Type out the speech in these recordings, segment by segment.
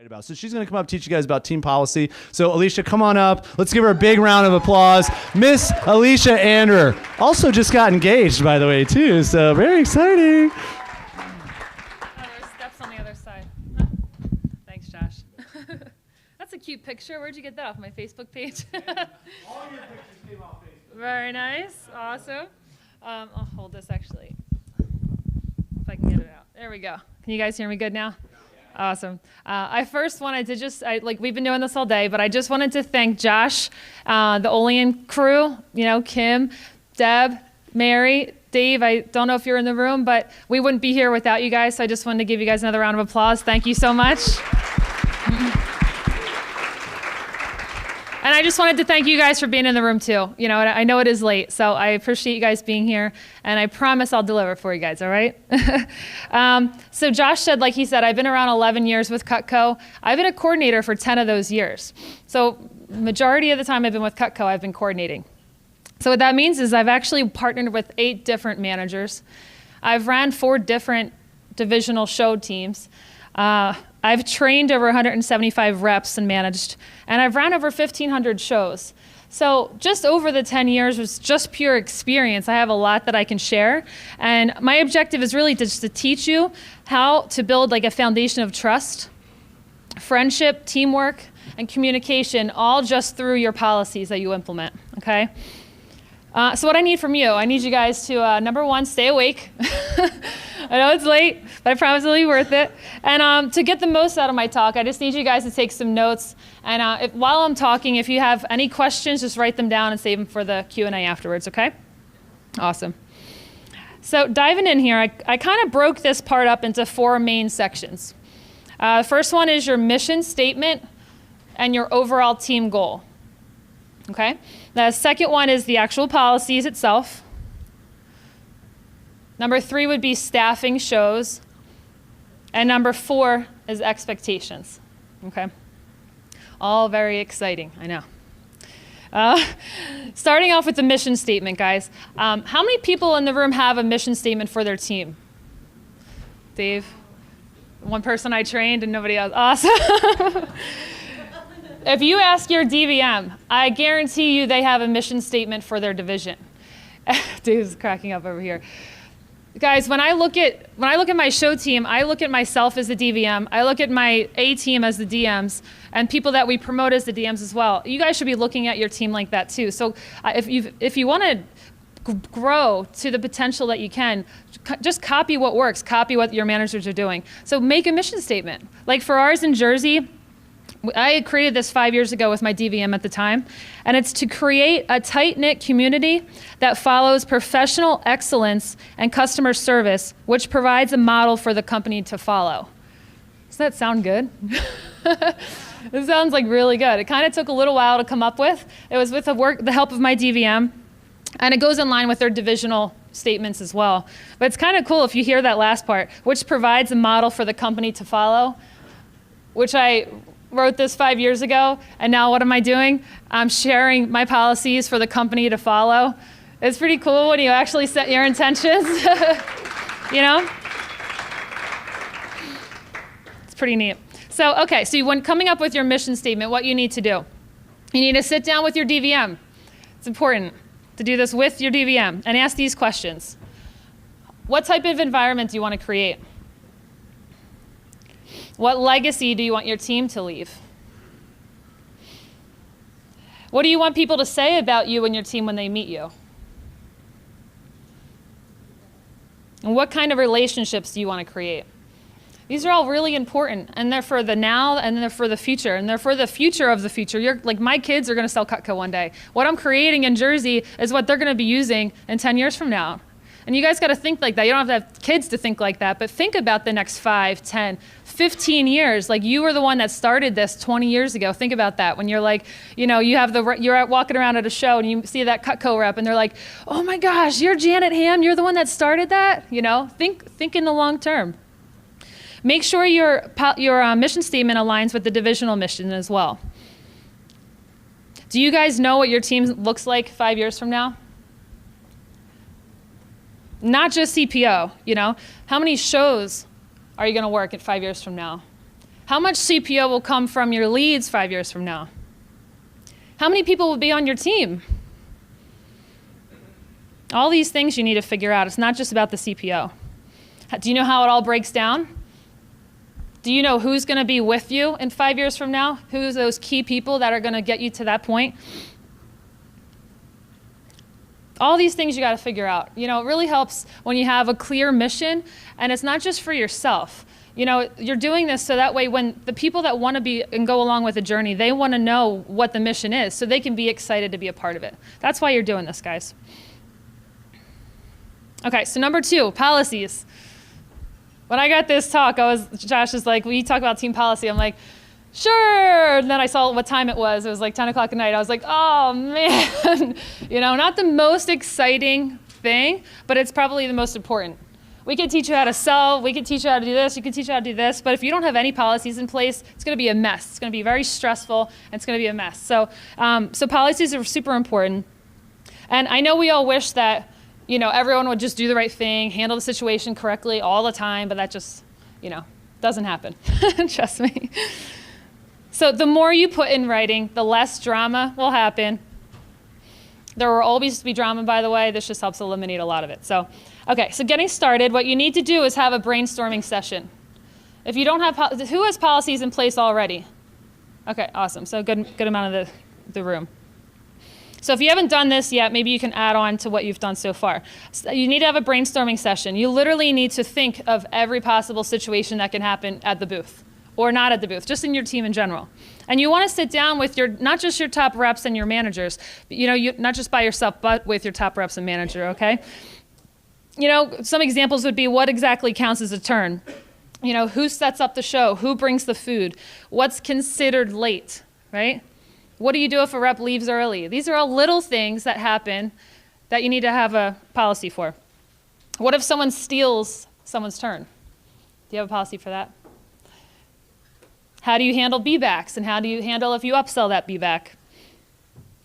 about. So she's going to come up, teach you guys about team policy. So Alicia, come on up. Let's give her a big round of applause. Miss Alicia Anderer also just got engaged, by the way, too. So very exciting. Oh, there's steps on the other side. Thanks, Josh. That's a cute picture. Where'd you get that off my Facebook page? All your pictures came off Facebook. Very nice. Awesome. I'll hold this actually, if I can get it out. There we go. Can you guys hear me good now? Awesome. I first wanted to we've been doing this all day, but I just wanted to thank Josh, the Olean crew, Kim, Deb, Mary, Dave. I don't know if you're in the room, but we wouldn't be here without you guys. So I just wanted to give you guys another round of applause. Thank you so much. And I just wanted to thank you guys for being in the room too. I know it is late, so I appreciate you guys being here, and I promise I'll deliver for you guys, all right? So Josh said, like he said, I've been around 11 years with Cutco. I've been a coordinator for 10 of those years. So majority of the time I've been with Cutco, I've been coordinating. So what that means is I've actually partnered with 8 different managers. I've ran 4 different divisional show teams. I've trained over 175 reps and managed, and I've ran over 1,500 shows. So just over the 10 years was just pure experience. I have a lot that I can share, and my objective is really just to teach you how to build like a foundation of trust, friendship, teamwork, and communication, all just through your policies that you implement, okay? So what I need from you, I need you guys to, number 1, stay awake. I know it's late, but I promise it'll be worth it. And to get the most out of my talk, I just need you guys to take some notes. And while I'm talking, if you have any questions, just write them down and save them for the Q&A afterwards, okay? Awesome. So diving in here, I kind of broke this part up into 4 main sections. The first one is your mission statement and your overall team goal, okay? The second one is the actual policies itself. Number 3 would be staffing shows. And number 4 is expectations, okay? All very exciting, I know. Starting off with the mission statement, guys. How many people in the room have a mission statement for their team? Dave? One person I trained and nobody else. Awesome. If you ask your DVM, I guarantee you they have a mission statement for their division. Dave's cracking up over here. Guys, when I look at my show team, I look at myself as the DVM. I look at my A team as the DMs, and people that we promote as the DMs as well. You guys should be looking at your team like that too. So if you want to grow to the potential that you can, just copy what works, copy what your managers are doing. So make a mission statement. Like for ours in Jersey, I had created this 5 years ago with my DVM at the time, and it's to create a tight-knit community that follows professional excellence and customer service, which provides a model for the company to follow. Does that sound good? It sounds like really good. It kind of took a little while to come up with. It was with the help of my DVM, and it goes in line with their divisional statements as well. But it's kind of cool if you hear that last part, which provides a model for the company to follow, which I wrote this 5 years ago, and now what am I doing? I'm sharing my policies for the company to follow. It's pretty cool when you actually set your intentions, It's pretty neat. So, okay, so when coming up with your mission statement, what you need to do, you need to sit down with your DVM. It's important to do this with your DVM and ask these questions. What type of environment do you want to create? What legacy do you want your team to leave? What do you want people to say about you and your team when they meet you? And what kind of relationships do you want to create? These are all really important, and they're for the now, and they're for the future, and they're for the future of the future. Like my kids are going to sell Cutco one day. What I'm creating in Jersey is what they're going to be using in 10 years from now. And you guys got to think like that. You don't have to have kids to think like that, but think about the next 5, 10, 15 years. Like you were the one that started this 20 years ago. Think about that. When you're like, you have you're walking around at a show and you see that Cutco rep and they're like, oh my gosh, you're Janet Ham. You're the one that started that. Think in the long term. Make sure your mission statement aligns with the divisional mission as well. Do you guys know what your team looks like 5 years from now? Not just CPO, How many shows are you going to work at 5 years from now? How much CPO will come from your leads 5 years from now? How many people will be on your team? All these things you need to figure out. It's not just about the CPO. Do you know how it all breaks down? Do you know who's going to be with you in 5 years from now? Who's those key people that are going to get you to that point? All these things you got to figure out. You know, it really helps when you have a clear mission, and it's not just for yourself. You know, you're doing this so that way when the people that want to be and go along with the journey, they want to know what the mission is so they can be excited to be a part of it. That's why you're doing this, guys. Okay, so number 2, policies. When I got this talk, Josh is like, will you talk about team policy? I'm like, sure. And then I saw what time it was. It was like 10 o'clock at night. I was like, oh man. You know, not the most exciting thing, but it's probably the most important. We could teach you how to sell. We could teach you how to do this. You could teach you how to do this. But if you don't have any policies in place, it's going to be a mess. It's going to be very stressful, and it's going to be a mess. So, so policies are super important. And I know we all wish that, you know, everyone would just do the right thing, handle the situation correctly all the time, but that just, you know, doesn't happen. Trust me. So the more you put in writing, the less drama will happen. There will always be drama, by the way. This just helps eliminate a lot of it. So, okay, so getting started, what you need to do is have a brainstorming session. If you don't have, who has policies in place already? Okay, awesome. So good amount of the room. So if you haven't done this yet, maybe you can add on to what you've done so far. So you need to have a brainstorming session. You literally need to think of every possible situation that can happen at the booth, or not at the booth, just in your team in general. And you want to sit down with not just your top reps and your managers, you know, not just by yourself, but with your top reps and manager, okay? You know, some examples would be what exactly counts as a turn? You know, who sets up the show? Who brings the food? What's considered late, right? What do you do if a rep leaves early? These are all little things that happen that you need to have a policy for. What if someone steals someone's turn? Do you have a policy for that? How do you handle B-backs, and how do you handle if you upsell that B-back?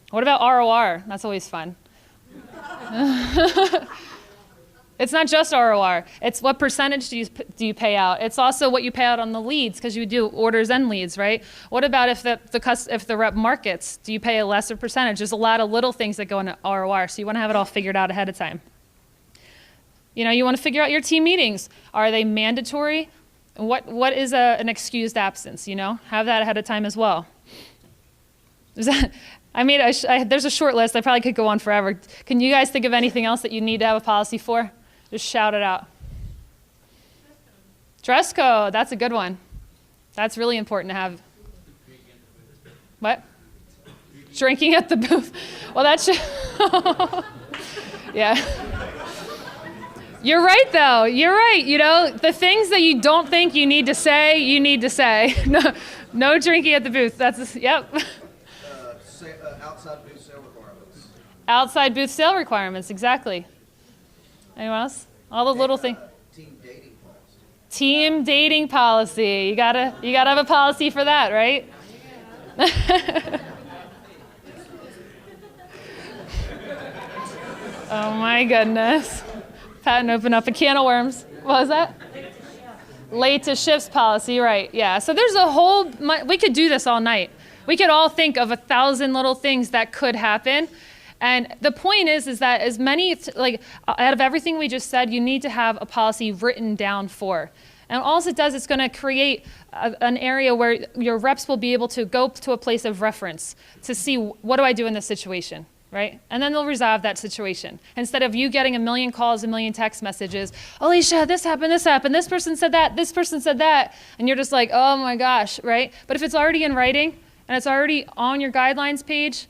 What about ROR? That's always fun. It's not just ROR. It's what percentage do you pay out. It's also what you pay out on the leads, because you do orders and leads, right? What about if the rep markets? Do you pay a lesser percentage? There's a lot of little things that go into ROR, so you want to have it all figured out ahead of time. You know, you want to figure out your team meetings. Are they mandatory? What is an excused absence, you know? Have that ahead of time as well. There's a short list. I probably could go on forever. Can you guys think of anything else that you need to have a policy for? Just shout it out. Dress code. That's a good one. That's really important to have. What? Drinking at the booth. Well, that's yeah. You're right, though. You're right. You know, the things that you don't think you need to say, you need to say. No drinking at the booth. Yep. Outside booth sale requirements. Outside booth sale requirements, exactly. Anyone else? All the little things. Team dating policy. Team dating policy. You gotta have a policy for that, right? Oh my goodness. Patton opened up a can of worms. What was that? Late to shifts policy, right? Yeah. So there's a whole. We could do this all night. We could all think of 1,000 little things that could happen. And the point is that as many, out of everything we just said, you need to have a policy written down for. And all it does is going to create an area where your reps will be able to go to a place of reference to see, what do I do in this situation, right? And then they'll resolve that situation. Instead of you getting a million calls, a million text messages, Alicia, this happened, this person said that, this person said that. And you're just like, oh my gosh, right? But if it's already in writing, and it's already on your guidelines page,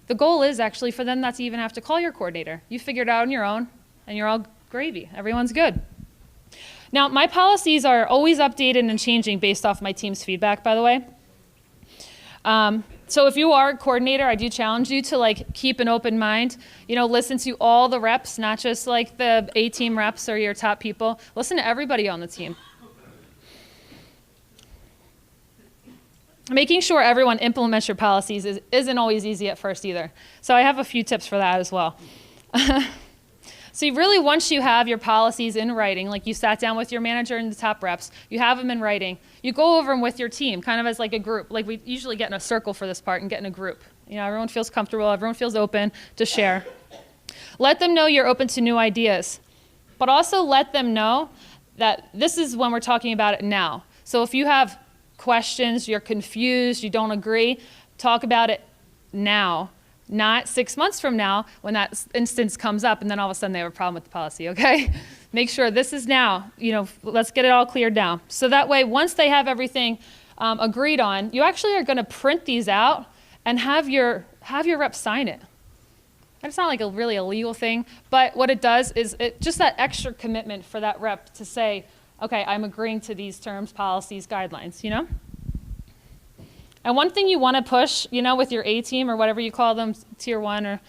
the goal is actually for them not to even have to call your coordinator. You figure it out on your own, and you're all gravy. Everyone's good. Now, my policies are always updated and changing based off my team's feedback, by the way. So if you are a coordinator, I do challenge you to keep an open mind. You know, listen to all the reps, not just the A-team reps or your top people. Listen to everybody on the team. Making sure everyone implements your policies isn't always easy at first either. So I have a few tips for that as well. So once you have your policies in writing, like you sat down with your manager and the top reps, you have them in writing, you go over them with your team, kind of as like a group. Like we usually get in a circle for this part and get in a group. You know, everyone feels comfortable, everyone feels open to share. Let them know you're open to new ideas, but also let them know that this is when we're talking about it now. So if you have questions, you're confused, you don't agree, talk about it now, not 6 months from now when that instance comes up and then all of a sudden they have a problem with the policy, okay? Make sure this is now, you know, let's get it all cleared down. So that way, once they have everything agreed on, you actually are gonna print these out and have your rep sign it. And it's not like really a legal thing, but what it does is just that extra commitment for that rep to say, okay, I'm agreeing to these terms, policies, guidelines, you know? And one thing you want to push, you know, with your A team or whatever you call them, tier 1 or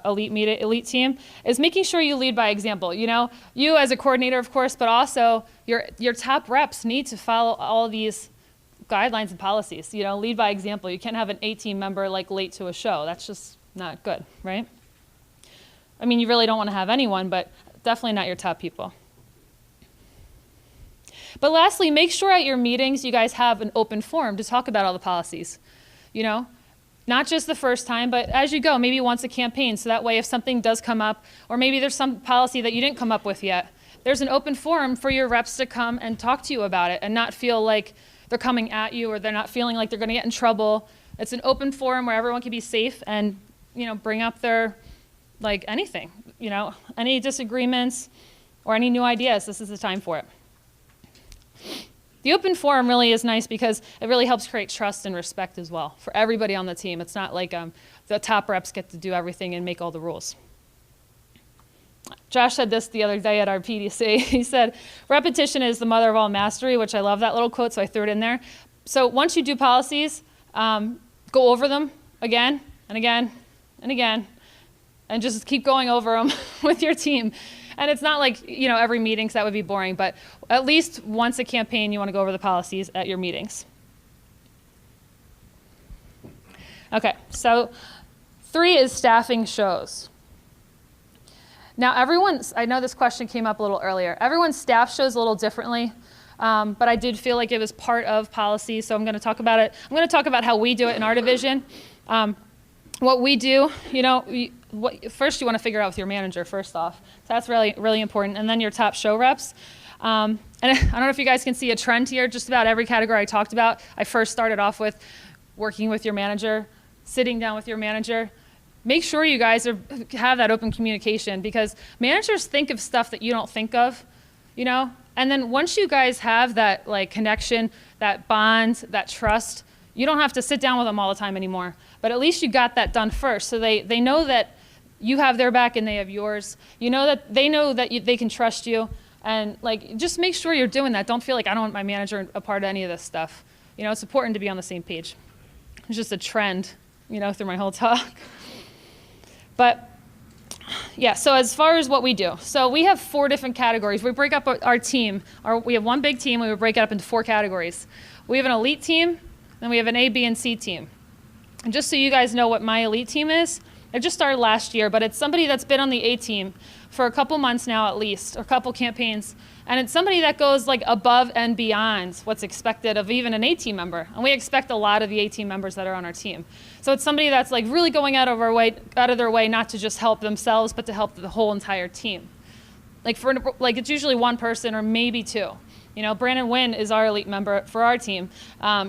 elite team, is making sure you lead by example. You know, you as a coordinator, of course, but also your top reps need to follow all these guidelines and policies. You know, lead by example. You can't have an A team member like late to a show. That's just not good, right? I mean, you really don't want to have anyone, but definitely not your top people. But lastly, make sure at your meetings you guys have an open forum to talk about all the policies. You know, not just the first time, but as you go, maybe once a campaign, so that way if something does come up, or maybe there's some policy that you didn't come up with yet, there's an open forum for your reps to come and talk to you about it and not feel like they're coming at you or they're not feeling like they're going to get in trouble. It's an open forum where everyone can be safe and, you know, bring up their, like, anything, you know, any disagreements or any new ideas. This is the time for it. The open forum really is nice because it really helps create trust and respect as well for everybody on the team. It's not like the top reps get to do everything and make all the rules. Josh said this the other day at our PDC. He said, repetition is the mother of all mastery, which I love that little quote, so I threw it in there. So once you do policies, go over them again and again and again, and just keep going over them with your team. And it's not like, you know, every meeting, so that would be boring, but at least once a campaign, you want to go over the policies at your meetings. Okay, so 3 is staffing shows. Now I know this question came up a little earlier. Everyone's staff shows a little differently, but I did feel like it was part of policy, so I'm going to talk about it. I'm going to talk about how we do it in our division. What we do, you know, first you want to figure out with your manager first off. So that's really, really important. And then your top show reps. And I don't know if you guys can see a trend here. Just about every category I talked about, I first started off with working with your manager, sitting down with your manager. Make sure you guys have that open communication because managers think of stuff that you don't think of, you know? And then once you guys have that like connection, that bond, that trust, you don't have to sit down with them all the time anymore. But at least you got that done first. So they know that you have their back and they have yours. You know that they know that they can trust you. And like, just make sure you're doing that. Don't feel like I don't want my manager a part of any of this stuff. You know, it's important to be on the same page. It's just a trend, you know, through my whole talk. But yeah, so as far as what we do. So we have 4 different categories. We break up our team. We have one big team. We would break it up into 4 categories. We have an elite team, then we have an A, B, and C team. And just so you guys know what my elite team is, it just started last year, but it's somebody that's been on the A team for a couple months now at least, or a couple campaigns. And it's somebody that goes like above and beyond what's expected of even an A team member. And we expect a lot of the A team members that are on our team. So it's somebody that's like really going out of their way not to just help themselves, but to help the whole entire team. Like it's usually one person or maybe 2. You know, Brandon Wynn is our elite member for our team.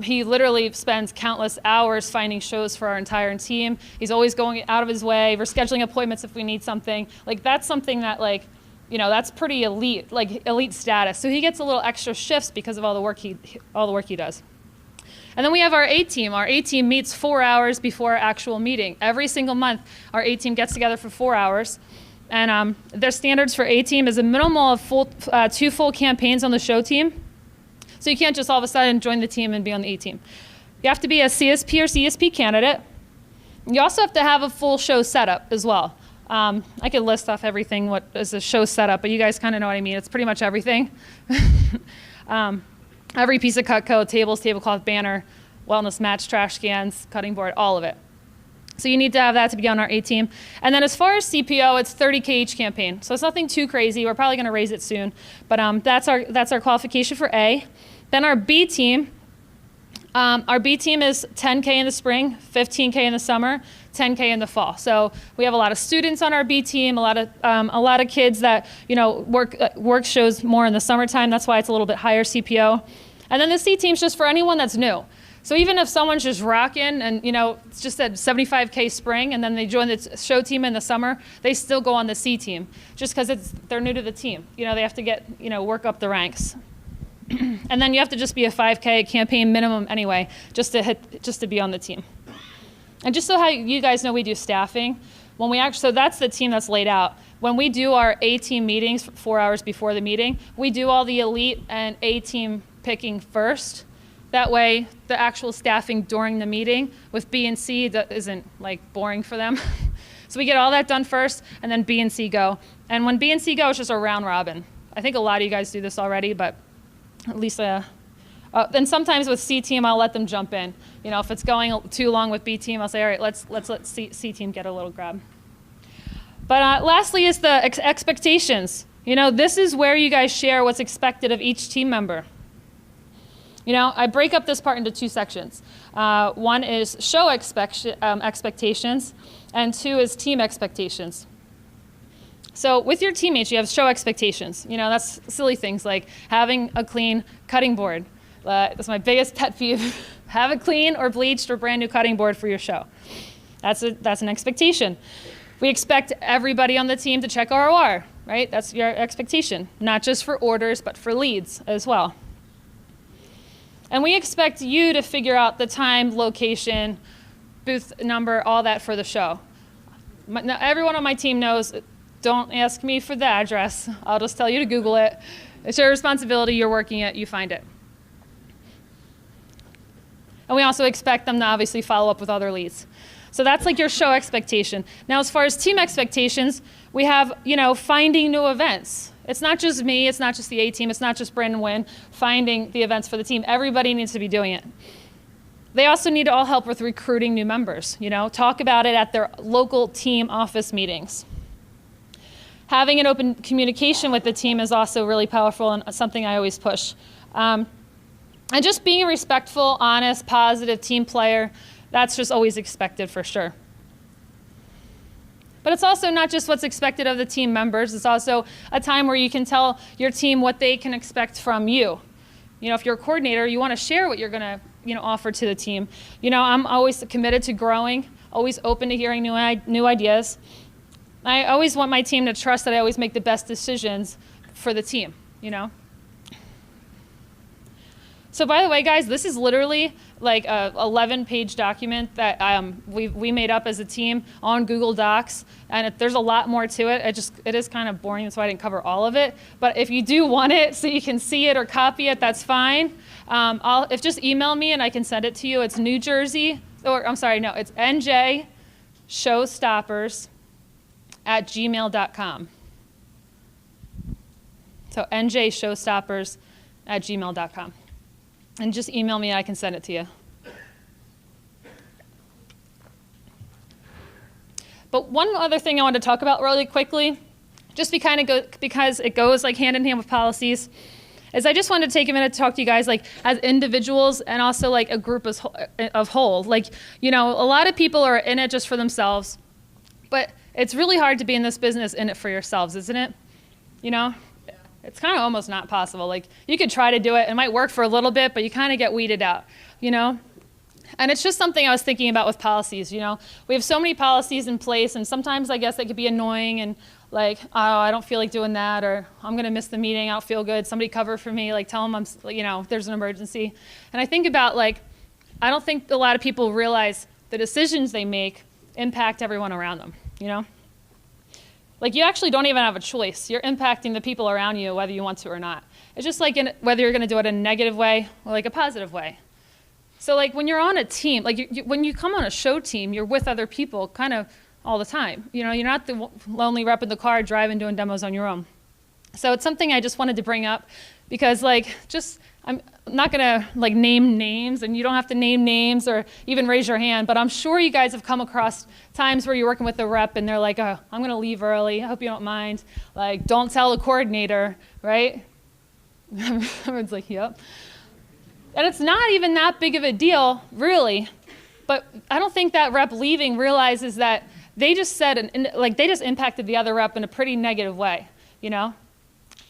He literally spends countless hours finding shows for our entire team. He's always going out of his way. We're scheduling appointments if we need something. Like that's something that like, you know, that's pretty elite, like elite status. So he gets a little extra shifts because of all the work he does. And then we have our A team. Our A team meets 4 hours before our actual meeting. Every single month, our A team gets together for 4 hours. And their standards for A team is a minimum of 2 full campaigns on the show team. So you can't just all of a sudden join the team and be on the A team. You have to be a CSP or CSP candidate. You also have to have a full show setup as well. I could list off everything what is a show setup, but you guys kind of know what I mean. It's pretty much everything. Every piece of Cutco, tables, tablecloth, banner, wellness match, trash cans, cutting board, all of it. So you need to have that to be on our A team. And then as far as CPO, it's $30K each campaign. So it's nothing too crazy. We're probably going to raise it soon. But that's our qualification for A. Then our B team is 10K in the spring, 15K in the summer, 10K in the fall. So we have a lot of students on our B team, a lot of kids that work shows more in the summertime. That's why it's a little bit higher CPO. And then the C team's just for anyone that's new. So even if someone's just rocking and it's just at 75K spring and then they join the show team in the summer, they still go on the C team just because they're new to the team. They have to get work up the ranks. And then you have to just be a 5K campaign minimum anyway, just to be on the team. And just so how you guys know, we do staffing. So that's the team that's laid out. When we do our A team meetings 4 hours before the meeting, we do all the elite and A team picking first. That way, the actual staffing during the meeting with B and C isn't boring for them. So we get all that done first, and then B and C go. And when B and C go, it's just a round robin. I think a lot of you guys do this already, but at least, then sometimes with C team, I'll let them jump in. If it's going too long with B team, I'll say, all right, let's let C team get a little grab. But lastly is the expectations. This is where you guys share what's expected of each team member. I break up this part into two sections. One is show expectations, and two is team expectations. So with your teammates, you have show expectations. That's silly things like having a clean cutting board. That's my biggest pet peeve. Have a clean or bleached or brand new cutting board for your show. That's an expectation. We expect everybody on the team to check ROR, right? That's your expectation, not just for orders, but for leads as well. And we expect you to figure out the time, location, booth number, all that for the show. Now, everyone on my team knows, don't ask me for the address. I'll just tell you to Google it. It's your responsibility. You're working it. You find it. And we also expect them to obviously follow up with other leads. So that's your show expectation. Now, as far as team expectations, we have, finding new events. It's not just me, it's not just the A team, it's not just Brandon Wynn finding the events for the team. Everybody needs to be doing it. They also need to all help with recruiting new members, talk about it at their local team office meetings. Having an open communication with the team is also really powerful and something I always push. And just being a respectful, honest, positive team player, that's just always expected for sure. But it's also not just what's expected of the team members. It's also a time where you can tell your team what they can expect from you. If you're a coordinator, you want to share what you're going to, offer to the team. I'm always committed to growing, always open to hearing new ideas. I always want my team to trust that I always make the best decisions for the team, So by the way, guys, this is literally like a 11-page document that we made up as a team on Google Docs, and there's a lot more to it. It is kind of boring, that's why I didn't cover all of it. But if you do want it so you can see it or copy it, that's fine. Just email me and I can send it to you. It's it's njshowstoppers@gmail.com. So njshowstoppers@gmail.com. And just email me and I can send it to you. But one other thing I want to talk about really quickly, just because it goes hand in hand with policies, is I just wanted to take a minute to talk to you guys as individuals and also a group of whole. A lot of people are in it just for themselves, but it's really hard to be in this business in it for yourselves, isn't it? It's kind of almost not possible. You could try to do it. It might work for a little bit, but you kind of get weeded out, And it's just something I was thinking about with policies, We have so many policies in place, and sometimes I guess they could be annoying and oh, I don't feel like doing that, or I'm going to miss the meeting. I don't feel good. Somebody cover for me. Tell them if there's an emergency. And I think about I don't think a lot of people realize the decisions they make impact everyone around them, you actually don't even have a choice. You're impacting the people around you whether you want to or not. It's just whether you're going to do it in a negative way or a positive way. So when you're on a team, when you come on a show team, you're with other people kind of all the time. You're not the lonely rep in the car driving doing demos on your own. So it's something I just wanted to bring up because I'm not gonna name names, and you don't have to name names or even raise your hand, but I'm sure you guys have come across times where you're working with a rep and they're like, oh, I'm gonna leave early, I hope you don't mind. Don't tell the coordinator, right? Everyone's like, yep. And it's not even that big of a deal, really. But I don't think that rep leaving realizes that they just said, they just impacted the other rep in a pretty negative way, you know?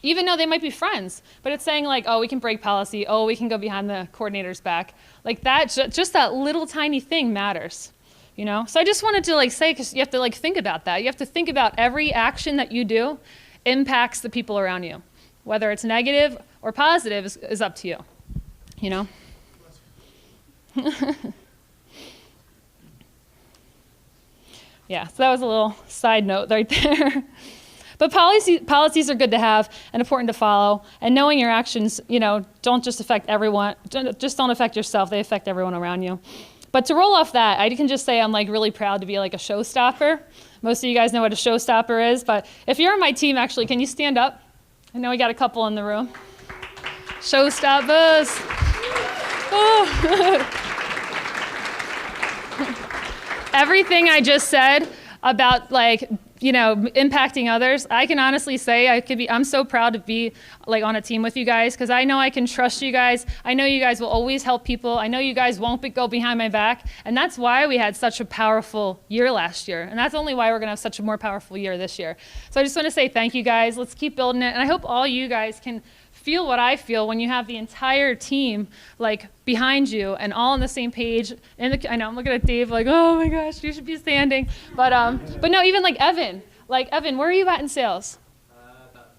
Even though they might be friends, but it's saying like, oh, we can break policy, oh, we can go behind the coordinator's back. Like that, just that little tiny thing matters, you know? So I just wanted to like say, because you have to like think about that. You have to think about every action that you do impacts the people around you. Whether it's negative or positive is up to you, you know? Yeah, so that was a little side note right there. But policies are good to have and important to follow. And knowing your actions, you know, don't just affect everyone, just don't affect yourself, they affect everyone around you. But to roll off that, I can just say I'm like really proud to be like a showstopper. Most of you guys know what a showstopper is, but if you're on my team, actually, can you stand up? I know we got a couple in the room. Showstoppers. Oh. Everything I just said about like, you know, impacting others, I can honestly say I'm so proud to be like on a team with you guys because I know I can trust you guys. I know you guys will always help people. I know you guys won't go behind my back. And that's why we had such a powerful year last year. And that's only why we're going to have such a more powerful year this year. So I just want to say thank you guys. Let's keep building it. And I hope all you guys can feel what I feel when you have the entire team like behind you and all on the same page. I know I'm looking at Dave like, oh my gosh, you should be standing. But no, even like Evan. Like Evan, where are you at in sales? About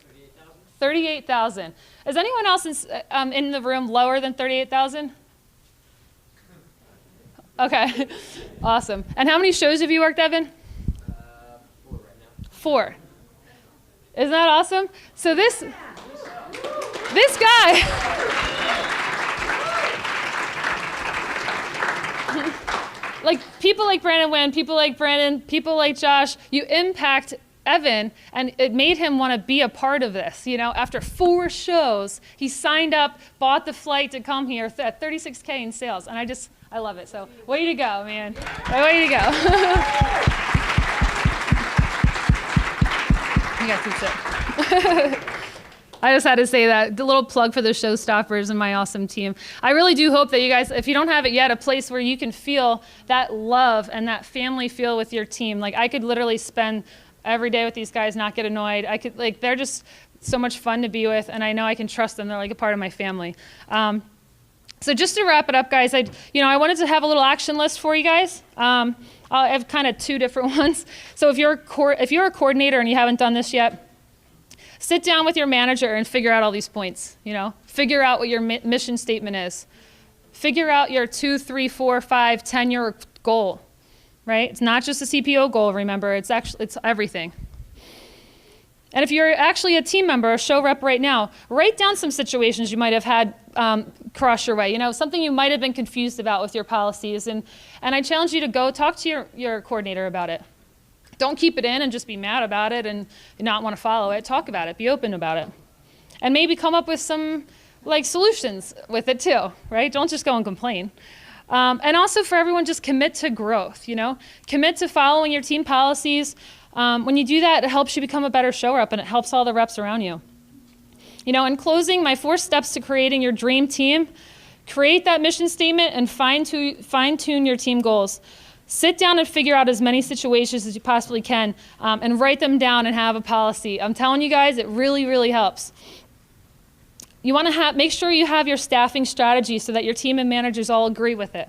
38,000. 38,000. Is anyone else in the room lower than 38,000? Okay, awesome. And how many shows have you worked, Evan? 4 right now. 4. Isn't that awesome? So this guy, like people like Brandon Wynn, people like Brandon, people like Josh, you impact Evan, and it made him want to be a part of this. You know, after 4 shows, he signed up, bought the flight to come here at 36K in sales, and I love it. So way to go, man. Way to go. You guys can sit. I just had to say that. The little plug for the showstoppers and my awesome team. I really do hope that you guys, if you don't have it yet, a place where you can feel that love and that family feel with your team. Like I could literally spend every day with these guys, not get annoyed. They're just so much fun to be with, and I know I can trust them. They're like a part of my family. So just to wrap it up, guys, I wanted to have a little action list for you guys. I have kind of 2 different ones. So if you're a coordinator and you haven't done this yet, sit down with your manager and figure out all these points, you know? Figure out what your mission statement is. Figure out your 2, 3, 4, 5, 10-year goal, right? It's not just a CPO goal, remember, it's everything. And if you're actually a team member, a show rep right now, write down some situations you might have had cross your way, you know, something you might have been confused about with your policies. And I challenge you to go talk to your coordinator about it. Don't keep it in and just be mad about it and not want to follow it. Talk about it. Be open about it. And maybe come up with some like solutions with it too, right? Don't just go and complain. And also for everyone, just commit to growth, you know? Commit to following your team policies. When you do that, it helps you become a better show rep and it helps all the reps around you. You know, in closing, my 4 steps to creating your dream team: create that mission statement and fine-tune your team goals. Sit down and figure out as many situations as you possibly can and write them down and have a policy. I'm telling you guys, it really, really helps. You want to make sure you have your staffing strategy so that your team and managers all agree with it.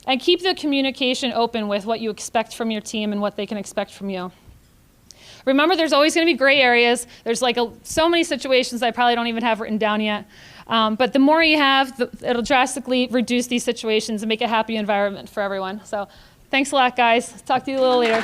And keep the communication open with what you expect from your team and what they can expect from you. Remember, there's always going to be gray areas. There's like so many situations I probably don't even have written down yet. But the more you have, it'll drastically reduce these situations and make a happy environment for everyone. So thanks a lot, guys. Talk to you a little later.